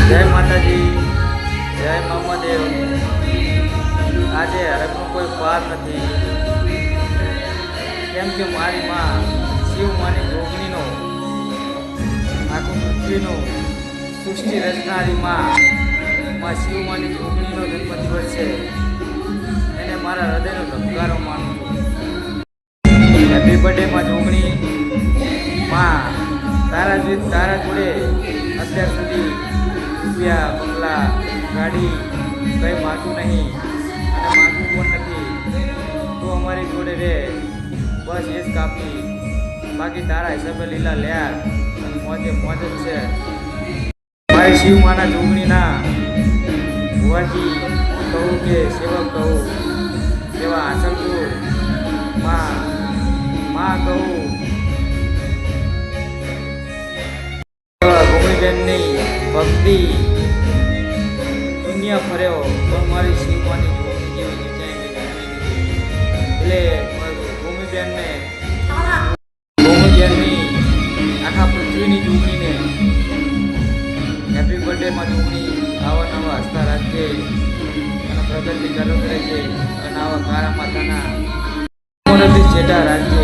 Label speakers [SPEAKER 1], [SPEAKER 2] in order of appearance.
[SPEAKER 1] જય માતાજી, જય મહાદેવ। આજે હરકનો કોઈ પાર નથી, કેમ કે મારી માં શિવ માની જોગણીનો આખું પૃથ્વીનું સૃષ્ટિ રચનારી માં શિવ માની જોગણીનો જન્મદિવસ છે। એને મારા હૃદયનો ધબકારો માનું છું। હેપી બર્થડે માં જોગણી। માં તારા જોડે અત્યાર સુધી રૂપિયા, બંગલા, ગાડી કંઈ માગું નહીં અને માગું પણ નથી। તો અમારી જોડે રે, બસ એ જ કાપી। બાકી તારા હિસાબે લીલા લેર અને મોજે મોજ જ છે। મારી શિવ માના જોગણીના હોવાથી કહું કે સેવક કહું એવા આસલપુર માં કહું ભૂમિબેનની ભક્તિ દુનિયા ફર્યો પણ મારી શિવમાની જોગણી જેવી એટલે ભૂમિબેનની આખા પૃથ્વીની જોગણીને હેપી બર્થડેમાં જોગણી આવા નવા હસતા રાખજે અને પ્રગતિ કરત રહેજે અને આવા કાળા માતાના મોરબી જેટા રાખજે।